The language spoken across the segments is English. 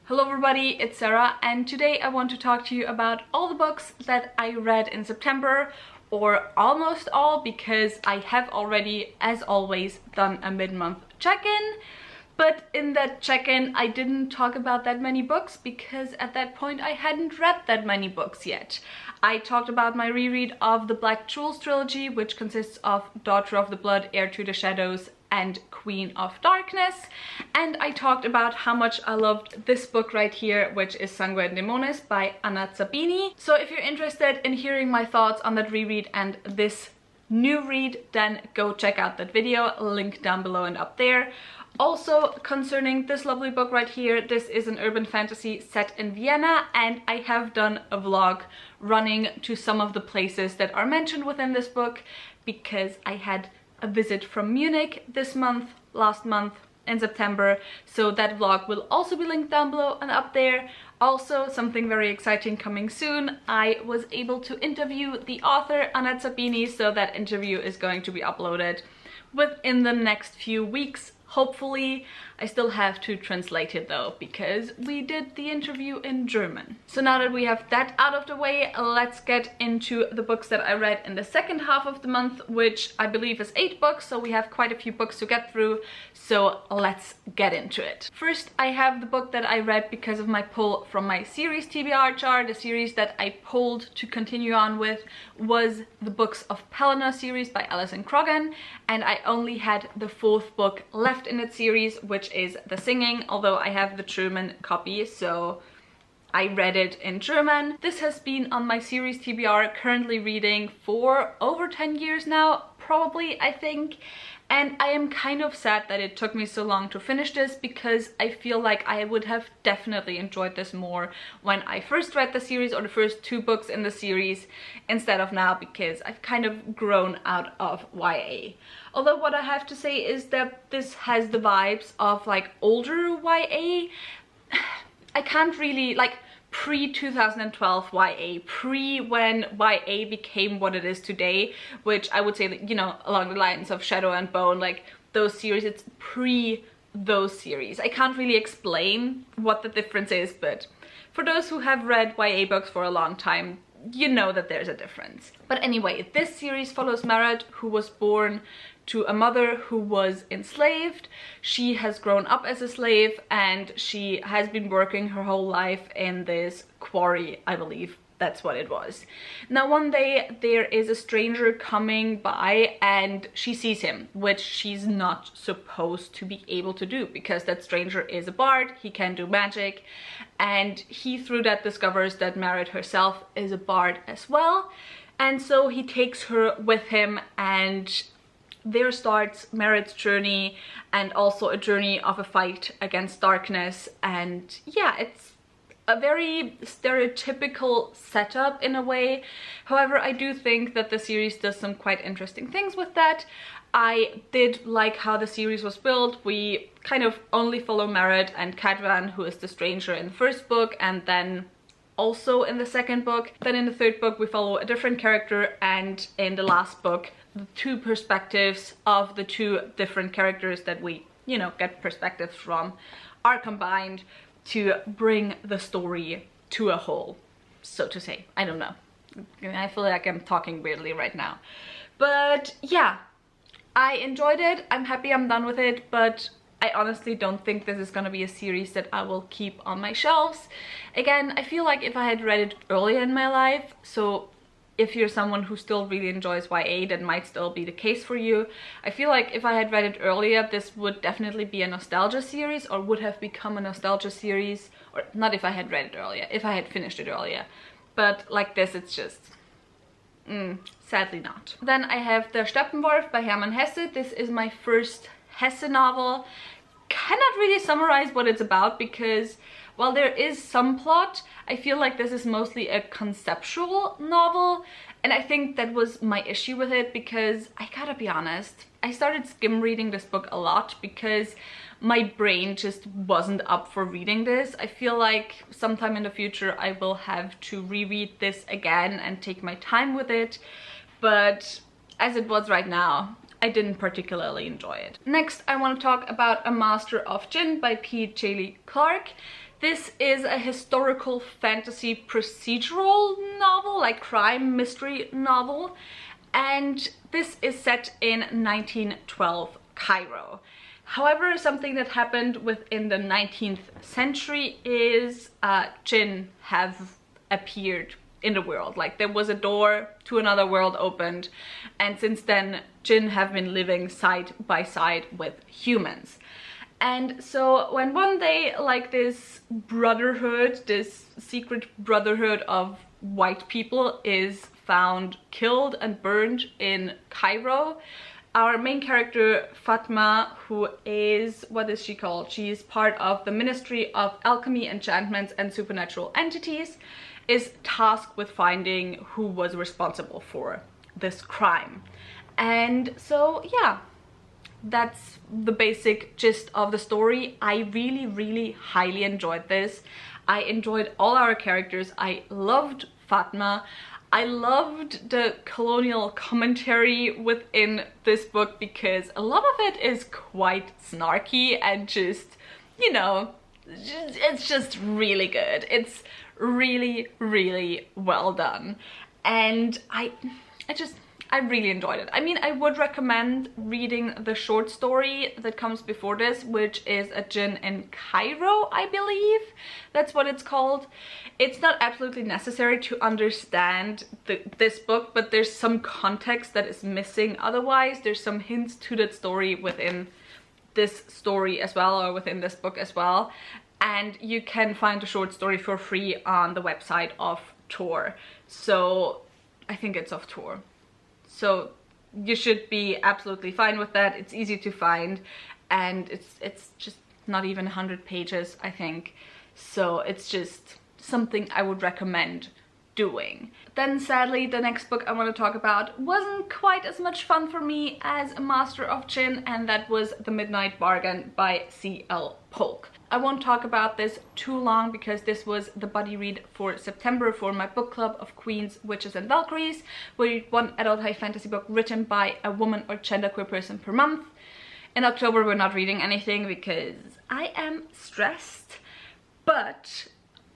Hello everybody, it's Sarah, and today I want to talk to you about all the books that I read in September, or almost all, because I have already, as always, done a mid-month check-in. But in that check-in I didn't talk about that many books because at that point I hadn't read that many books yet. I talked about my reread of the Black Jewels trilogy, which consists of Daughter of the Blood, Heir to the Shadows, and Queen of Darkness, and I talked about how much I loved this book right here, which is Sangue et Demones by Anna Zabini. So if you're interested in hearing my thoughts on that reread and this new read, then go check out that video, link down below and up there. Also, concerning this lovely book right here, this is an urban fantasy set in Vienna, and I have done a vlog running to some of the places that are mentioned within this book because I had a visit from Munich this month, last month in September, so that vlog will also be linked down below and up there. Also, something very exciting coming soon, I was able to interview the author Anna Zabini, so that interview is going to be uploaded within the next few weeks. Hopefully. I still have to translate it though, because we did the interview in German. So now that we have that out of the way, let's get into the books that I read in the second half of the month, which I believe is 8 books, so we have quite a few books to get through, so let's get into it. First, I have the book that I read because of my pull from my series TBR chart. The series that I pulled to continue on with was the Books of Pelennor series by Alison Croghan, and I only had the 4th book left in its series, which is The Singing, although I have the German copy, so I read it in German. This has been on my series TBR, currently reading for over 10 years now, probably, I think. And I am kind of sad that it took me so long to finish this, because I feel like I would have definitely enjoyed this more when I first read the series, or the first 2 books in the series, instead of now, because I've kind of grown out of YA. Although what I have to say is that this has the vibes of like older YA. I can't really, like, pre-2012 YA, pre-when YA became what it is today, which I would say, you know, along the lines of Shadow and Bone, like those series, it's pre those series. I can't really explain what the difference is, but for those who have read YA books for a long time, you know that there's a difference. But anyway, this series follows Merit, who was born to a mother who was enslaved. She has grown up as a slave, and she has been working her whole life in this quarry, I believe that's what it was. Now one day there is a stranger coming by and she sees him, which she's not supposed to be able to do, because that stranger is a bard, he can do magic, and he through that discovers that Merit herself is a bard as well, and so he takes her with him, and there starts Merit's journey, and also a journey of a fight against darkness. And yeah, it's a very stereotypical setup in a way. However, I do think that the series does some quite interesting things with that. I did like how the series was built. We kind of only follow Merit and Cadvan, who is the stranger in the first book, and then also in the second book. Then in the third book we follow a different character, and in the last book the 2 perspectives of the 2 different characters that we, you know, get perspectives from are combined to bring the story to a whole, so to say. I don't know. I feel like I'm talking weirdly right now. But yeah, I enjoyed it. I'm happy I'm done with it, but I honestly don't think this is gonna be a series that I will keep on my shelves. Again, I feel like if I had read it earlier in my life, so if you're someone who still really enjoys YA, that might still be the case for you. I feel like if I had read it earlier, this would definitely be a nostalgia series, or would have become a nostalgia series. Or not if I had read it earlier, if I had finished it earlier. But like this, it's just sadly not. Then I have the Steppenwolf by Hermann Hesset. This is my first Hesset novel. Cannot really summarize what it's about, because while there is some plot, I feel like this is mostly a conceptual novel, and I think that was my issue with it, because I gotta be honest, I started skim reading this book a lot because my brain just wasn't up for reading this. I feel like sometime in the future I will have to reread this again and take my time with it, but as it was right now, I didn't particularly enjoy it. Next, I want to talk about A Master of Jinn by P. J. Clarke. This is a historical fantasy procedural novel, like crime mystery novel, and this is set in 1912 Cairo. However, something that happened within the 19th century is jinn have appeared in the world. Like, there was a door to another world opened, and since then jinn have been living side by side with humans. And so when one day, like, this brotherhood, this secret brotherhood of white people is found killed and burned in Cairo, our main character Fatma, who is, what is she called? She is part of the Ministry of Alchemy, Enchantments and Supernatural Entities, is tasked with finding who was responsible for this crime. And so yeah, that's the basic gist of the story. I really highly enjoyed this. I enjoyed all our characters. I loved Fatma. I loved the colonial commentary within this book because a lot of it is quite snarky and just, you know, it's just really good. It's really well done, and I really enjoyed it. I mean, I would recommend reading the short story that comes before this, which is A Djinn in Cairo, I believe. That's what it's called. It's not absolutely necessary to understand this book, but there's some context that is missing otherwise. There's some hints to that story within this story as well, or within this book as well. And you can find the short story for free on the website of Tor. So I think it's of Tor. So you should be absolutely fine with that. It's easy to find, and it's just not even 100 pages, I think. So it's just something I would recommend doing. Then sadly, the next book I want to talk about wasn't quite as much fun for me as Master of Djinn, and that was The Midnight Bargain by C.L. Polk. I won't talk about this too long because this was the buddy read for September for my book club of Queens, Witches and Valkyries. We read one adult high fantasy book written by a woman or genderqueer person per month. In October we're not reading anything because I am stressed, but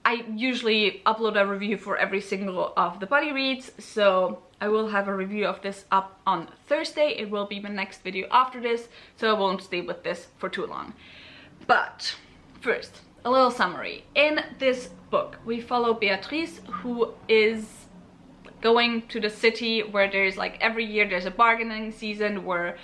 I usually upload a review for every single of the buddy reads, so I will have a review of this up on Thursday. It will be my next video after this, so I won't stay with this for too long. But first, a little summary. In this book, we follow Beatrice, who is going to the city where there's, like, every year there's a bargaining season where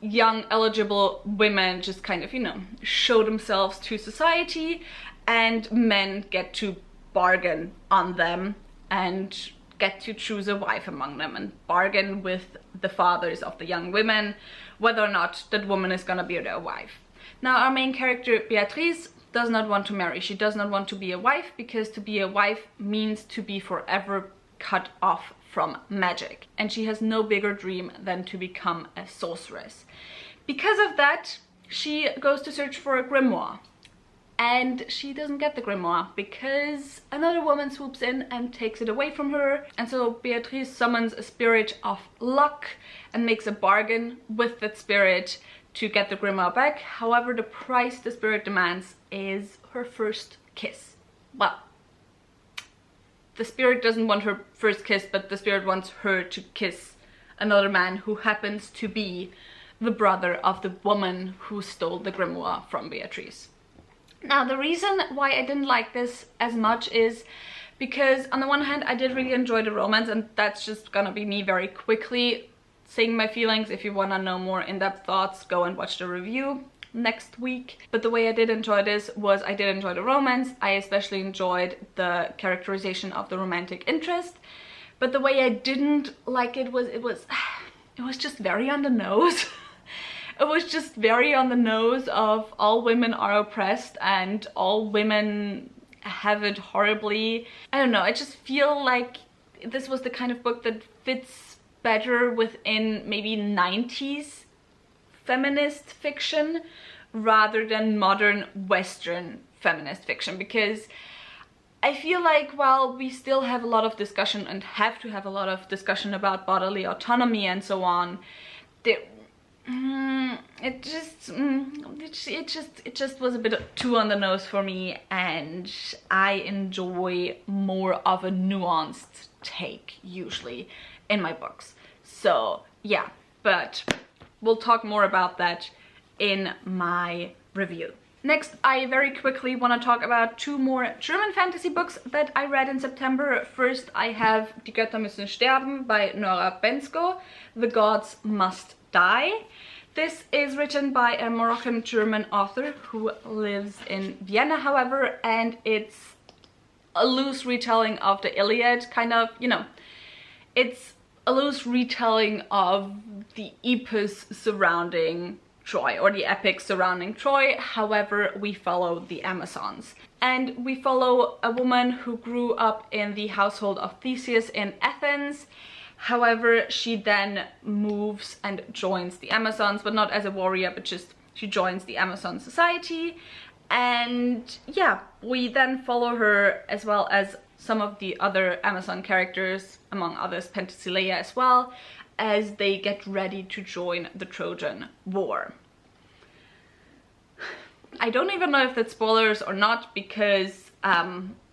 young eligible women just kind of, you know, show themselves to society, and men get to bargain on them and get to choose a wife among them and bargain with the fathers of the young women whether or not that woman is gonna be their wife. Now, our main character Beatrice does not want to marry. She does not want to be a wife because to be a wife means to be forever cut off from magic, and she has no bigger dream than to become a sorceress. Because of that, she goes to search for a grimoire, and she doesn't get the grimoire because another woman swoops in and takes it away from her. And so Beatrice summons a spirit of luck and makes a bargain with that spirit to get the grimoire back. However, the price the spirit demands is her first kiss. Well, the spirit doesn't want her first kiss, but the spirit wants her to kiss another man who happens to be the brother of the woman who stole the grimoire from Beatrice. Now, the reason why I didn't like this as much is because on the one hand I did really enjoy the romance, and that's just gonna be me very quickly saying my feelings. If you want to know more in-depth thoughts, go and watch the review next week. But the way I did enjoy this was I did enjoy the romance. I especially enjoyed the characterization of the romantic interest. But the way I didn't like it was it was just very on the nose. It was just very on the nose of all women are oppressed and all women have it horribly. I don't know, I just feel like this was the kind of book that fits better within maybe 90s feminist fiction rather than modern Western feminist fiction, because I feel like while we still have a lot of discussion and have to have a lot of discussion about bodily autonomy and so on, it just was a bit too on the nose for me, and I enjoy more of a nuanced take usually in my books. So yeah, but we'll talk more about that in my review. Next, I very quickly want to talk about 2 more German fantasy books that I read in September. First, I have Die Götter müssen sterben by Nora Bensko, The Gods Must Die. This is written by a Moroccan-German author who lives in Vienna, however, and it's a loose retelling of the Iliad, kind of, you know, it's a loose retelling of the epos surrounding Troy, or the epic surrounding Troy. However, we follow the Amazons. And we follow a woman who grew up in the household of Theseus in Athens. However, she then moves and joins the Amazons, but not as a warrior, but just she joins the Amazon society. And yeah, we then follow her as well as some of the other Amazon characters, among others Penthesilea as well, as they get ready to join the Trojan War. I don't even know if that's spoilers or not, because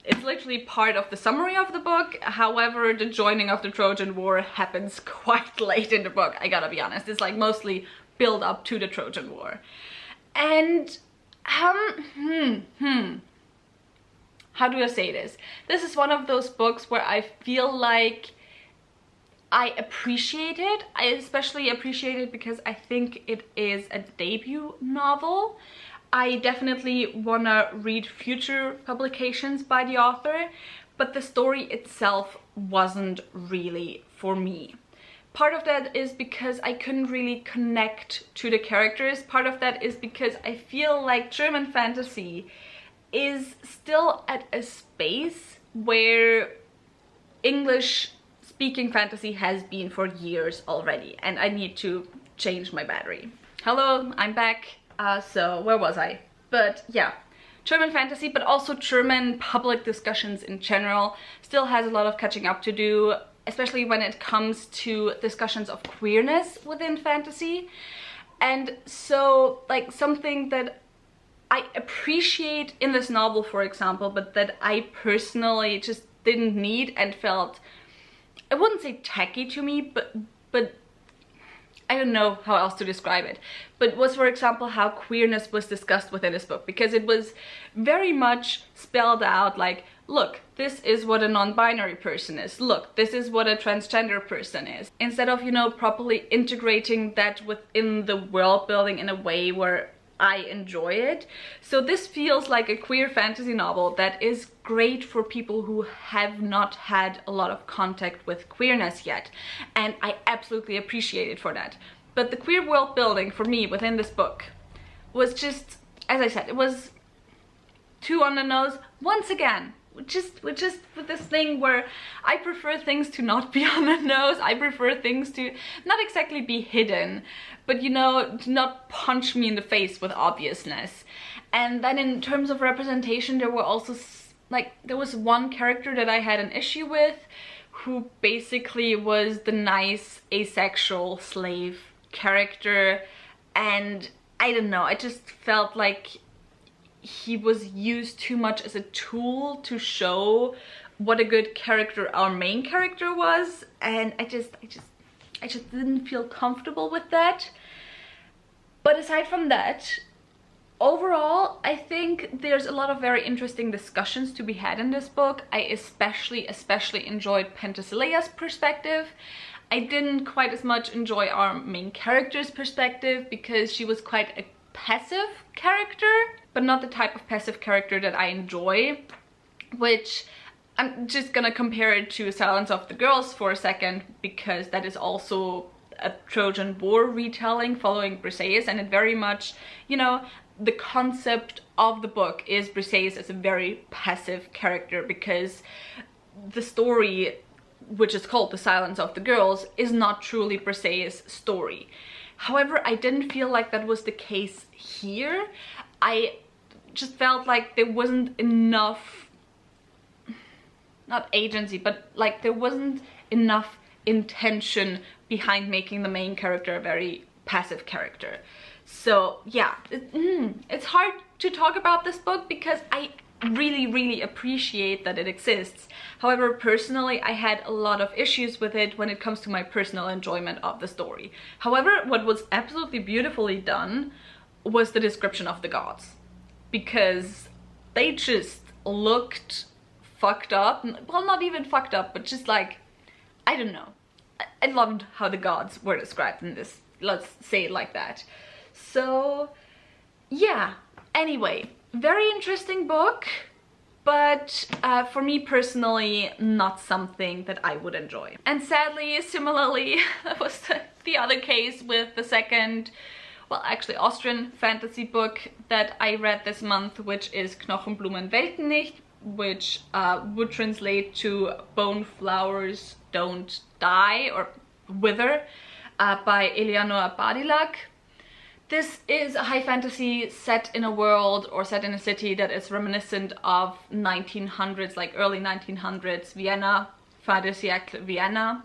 it's literally part of the summary of the book. However, the joining of the Trojan War happens quite late in the book, I gotta be honest. It's like mostly build up to the Trojan War. And how do I say this? This is one of those books where I feel like I appreciate it. I especially appreciate it because I think it is a debut novel. I definitely want to read future publications by the author, but the story itself wasn't really for me. Part of that is because I couldn't really connect to the characters. Part of that is because I feel like German fantasy is still at a space where English speaking fantasy has been for years already, and I need to change my battery. Hello, I'm back. So where was I? But yeah, German fantasy, but also German public discussions in general, still has a lot of catching up to do, especially when it comes to discussions of queerness within fantasy. And so, like, something that I appreciate in this novel, for example, but that I personally just didn't need and felt, I wouldn't say tacky to me, but I don't know how else to describe it, but was, for example, how queerness was discussed within this book, because it was very much spelled out like, look, this is what a non-binary person is, look, this is what a transgender person is, instead of, you know, properly integrating that within the world building in a way where I enjoy it. So this feels like a queer fantasy novel that is great for people who have not had a lot of contact with queerness yet, and I absolutely appreciate it for that. But the queer world building for me within this book was just, as I said, it was too on the nose once again. Just with this thing where I prefer things to not be on the nose. I prefer things to not exactly be hidden, but, you know, to not punch me in the face with obviousness. And then in terms of representation, there were also, like, there was one character that I had an issue with, who basically was the nice asexual slave character, and I don't know, I just felt like he was used too much as a tool to show what a good character our main character was, and I just didn't feel comfortable with that. But aside from that, overall, I think there's a lot of very interesting discussions to be had in this book. I especially enjoyed Penthesilea's perspective. I didn't quite as much enjoy our main character's perspective because she was quite a passive character, but not the type of passive character that I enjoy, which I'm just gonna compare it to Silence of the Girls for a second, because that is also a Trojan War retelling following Briseis, and it very much, you know, the concept of the book is Briseis as a very passive character, because the story, which is called The Silence of the Girls, is not truly Briseis' story. However, I didn't feel like that was the case here. I just felt like there wasn't enough, not agency, but like there wasn't enough intention behind making the main character a very passive character. So yeah, it's hard to talk about this book because I really appreciate that it exists. However, personally, I had a lot of issues with it when it comes to my personal enjoyment of the story. However, what was absolutely beautifully done was the description of the gods, because they just looked fucked up. Well, not even fucked up, but just like, I don't know. I loved how the gods were described in this, let's say it like that. So yeah, anyway, very interesting book, but for me personally, not something that I would enjoy. And sadly, similarly, that was the other case with the second, well, actually Austrian fantasy book that I read this month, which is Knochenblumen welken nicht, which would translate to Bone Flowers Don't Die or Wither, by Eleanor Badilac. This is a high fantasy set in a world or set in a city that is reminiscent of 1900s, like early 1900s Vienna, fin de siècle Vienna.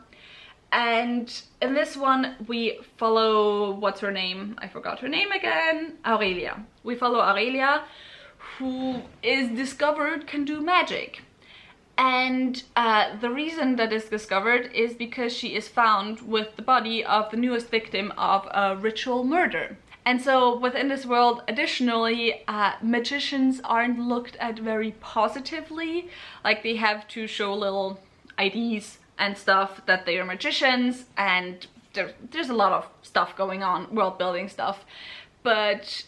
And in this one we follow, what's her name? I forgot her name again. Aurelia. We follow Aurelia, who is discovered can do magic. And the reason that is discovered is because she is found with the body of the newest victim of a ritual murder. And so within this world, additionally, magicians aren't looked at very positively. Like, they have to show little IDs and stuff that they are magicians, and there's a lot of stuff going on, world building stuff. But,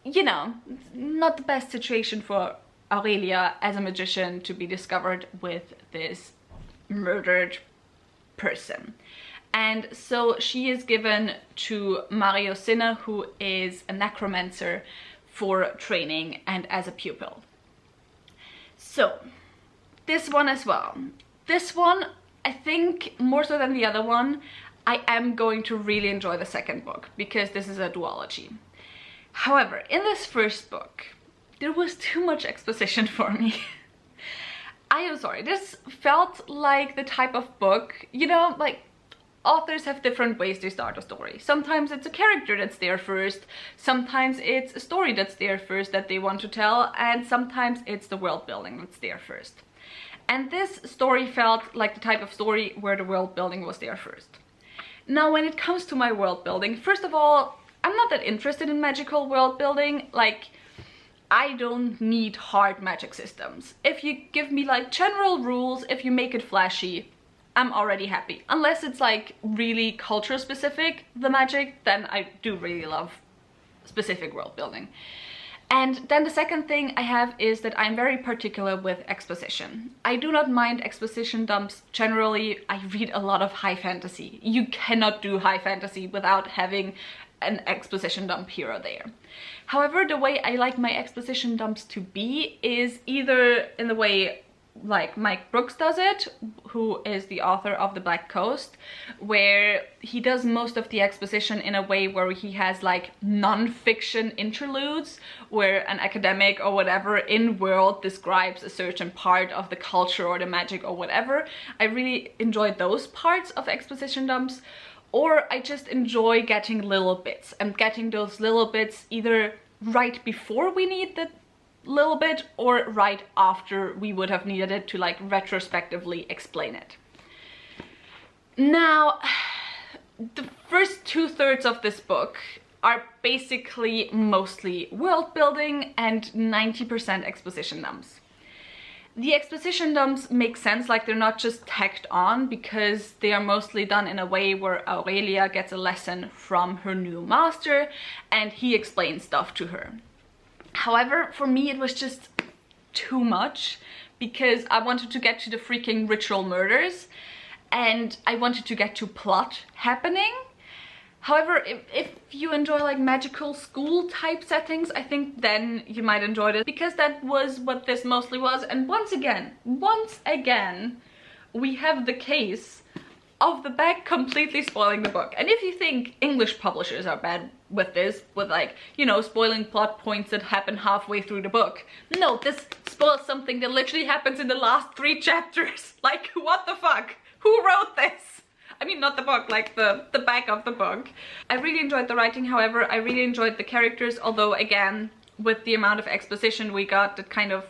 you know, not the best situation for Aurelia as a magician to be discovered with this murdered person. And so she is given to Mario Sinner, who is a necromancer, for training and as a pupil. So this one as well. This one, I think more so than the other one, I am going to really enjoy the second book because this is a duology. However, in this first book, there was too much exposition for me. I am sorry, this felt like the type of book, you know, like, authors have different ways to start a story. Sometimes it's a character that's there first, sometimes it's a story that's there first that they want to tell, and sometimes it's the world building that's there first. And this story felt like the type of story where the world building was there first. Now, when it comes to my world building, first of all, I'm not that interested in magical world building. Like, I don't need hard magic systems. If you give me like general rules, if you make it flashy, I'm already happy. Unless it's like really culture specific, the magic, then I do really love specific world building. And then the second thing I have is that I'm very particular with exposition. I do not mind exposition dumps generally. I read a lot of high fantasy. You cannot do high fantasy without having an exposition dump here or there. However, the way I like my exposition dumps to be is either in the way like Mike Brooks does it, who is the author of The Black Coast, where he does most of the exposition in a way where he has like non-fiction interludes where an academic or whatever in world describes a certain part of the culture or the magic or whatever. I really enjoy those parts of exposition dumps, or I just enjoy getting little bits and getting those little bits either right before we need the little bit or right after we would have needed it to like retrospectively explain it. Now, the first 2/3 of this book are basically mostly world building and 90% exposition dumps. The exposition dumps make sense, like they're not just tacked on, because they are mostly done in a way where Aurelia gets a lesson from her new master and he explains stuff to her. However, for me it was just too much because I wanted to get to the freaking ritual murders and I wanted to get to plot happening. However, if you enjoy like magical school type settings, I think then you might enjoy it, because that was what this mostly was. And once again, we have the case of the back completely spoiling the book. And if you think English publishers are bad with this, with like, you know, spoiling plot points that happen halfway through the book, no, this spoils something that literally happens in the last 3 chapters. Like, what the fuck? Who wrote this? I mean, not the book, like the back of the book. I really enjoyed the writing, however. I really enjoyed the characters, although again, with the amount of exposition we got, that kind of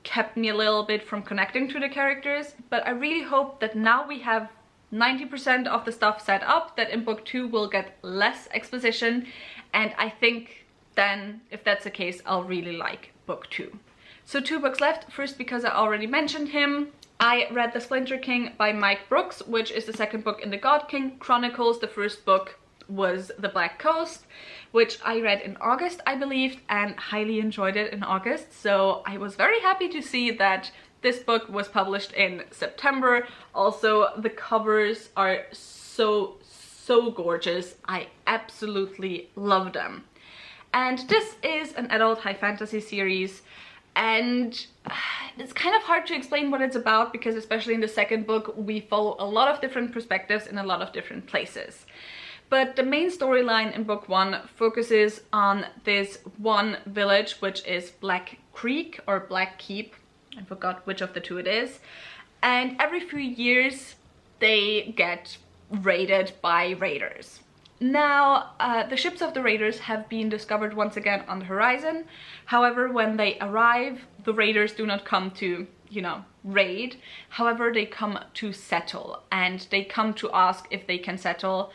kept me a little bit from connecting to the characters. But I really hope that now we have 90% of the stuff set up, that in book 2 we'll get less exposition, and I think then, if that's the case, I'll really like book 2. So 2 books left. First, because I already mentioned him, I read The Splinter King by Mike Brooks, which is the second book in the God King Chronicles. The first book was The Black Coast, which I read in August, I believe, and highly enjoyed it in August. So I was very happy to see that this book was published in September. Also, the covers are so gorgeous. I absolutely love them. And this is an adult high fantasy series, and it's kind of hard to explain what it's about, because especially in the second book we follow a lot of different perspectives in a lot of different places. But the main storyline in book 1 focuses on this one village, which is Black Creek or Black Keep. I forgot which of the two it is. And every few years they get raided by raiders. Now, the ships of the raiders have been discovered once again on the horizon. However, when they arrive, the raiders do not come to, you know, raid. However, they come to settle, and they come to ask if they can settle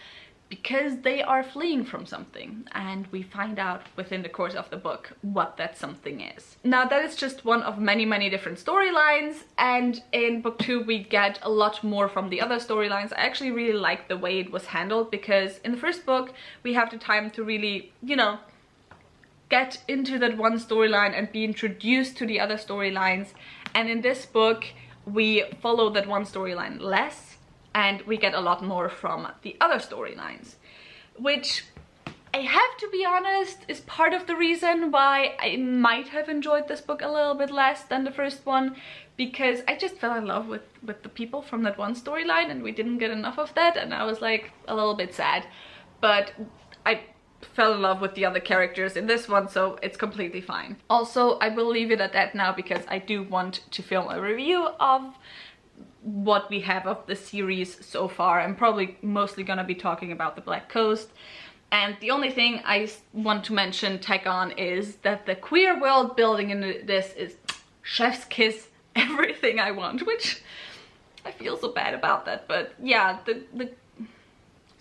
because they are fleeing from something, and we find out within the course of the book what that something is. Now, that is just one of many different storylines, and in book 2 we get a lot more from the other storylines. I actually really like the way it was handled, because in the first book we have the time to really, you know, get into that one storyline and be introduced to the other storylines, and in this book we follow that one storyline less, and we get a lot more from the other storylines, which I have to be honest is part of the reason why I might have enjoyed this book a little bit less than the first one, because I just fell in love with the people from that one storyline, and we didn't get enough of that, and I was like a little bit sad. But I fell in love with the other characters in this one, so it's completely fine. Also, I will leave it at that now, because I do want to film a review of what we have of the series so far. I'm probably mostly gonna be talking about the Black Coast, and the only thing I want to mention, tag on, is that the queer world building in this is chef's kiss, everything I want, which I feel so bad about that, but yeah,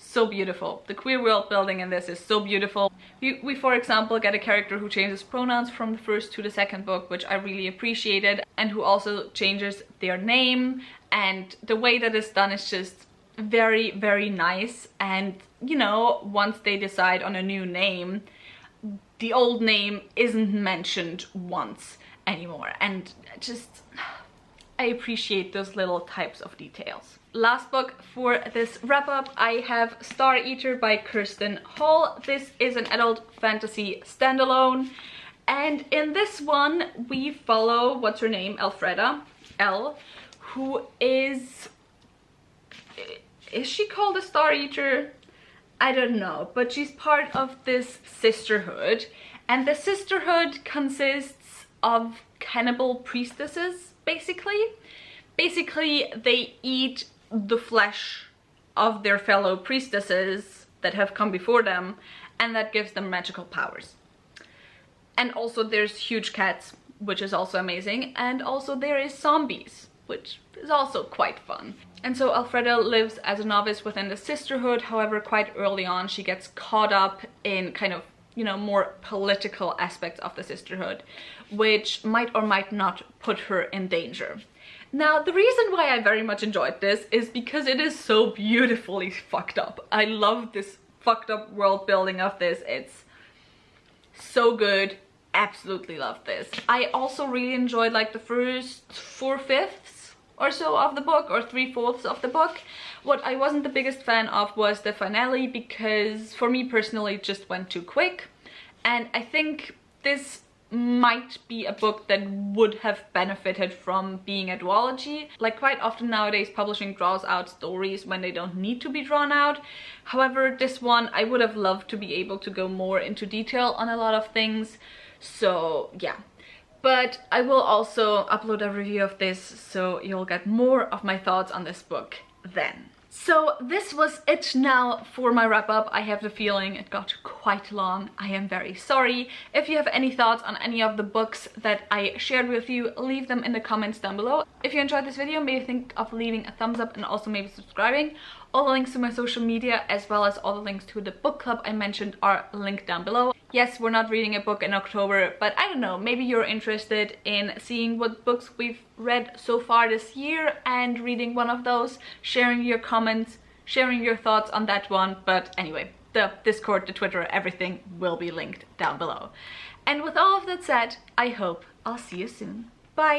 so beautiful. The queer world building in this is so beautiful. We for example get a character who changes pronouns from the first to the second book, which I really appreciated, and who also changes their name, and the way that it's done is just very nice. And you know, once they decide on a new name, the old name isn't mentioned once anymore, and just I appreciate those little types of details. Last book for this wrap-up, I have Star Eater by Kirsten Hall. This is an adult fantasy standalone, and in this one we follow, what's her name, Elfreda, Elle, who is she called a Star Eater? I don't know, but she's part of this sisterhood, and the sisterhood consists of cannibal priestesses, basically. Basically, they eat the flesh of their fellow priestesses that have come before them, and that gives them magical powers. And also there's huge cats, which is also amazing, and also there is zombies, which is also quite fun. And so Elfreda lives as a novice within the sisterhood. However, quite early on she gets caught up in kind of, you know, more political aspects of the sisterhood, which might or might not put her in danger. Now, the reason why I very much enjoyed this is because it is so beautifully fucked up. I love this fucked up world building of this. It's so good. Absolutely love this. I also really enjoyed like the first 4/5 or so of the book, or 3/4 of the book. What I wasn't the biggest fan of was the finale, because for me personally it just went too quick, and I think this might be a book that would have benefited from being a duology. Like, quite often nowadays publishing draws out stories when they don't need to be drawn out. However, this one I would have loved to be able to go more into detail on a lot of things, so yeah. But I will also upload a review of this, so you'll get more of my thoughts on this book then. So this was it now for my wrap up. I have the feeling it got quite long. I am very sorry. If you have any thoughts on any of the books that I shared with you, leave them in the comments down below. If you enjoyed this video, maybe think of leaving a thumbs up and also maybe subscribing. All the links to my social media as well as all the links to the book club I mentioned are linked down below. Yes, we're not reading a book in October, but I don't know, maybe you're interested in seeing what books we've read so far this year and reading one of those, sharing your comments, sharing your thoughts on that one. But anyway, the Discord, the Twitter, everything will be linked down below. And with all of that said, I hope I'll see you soon. Bye!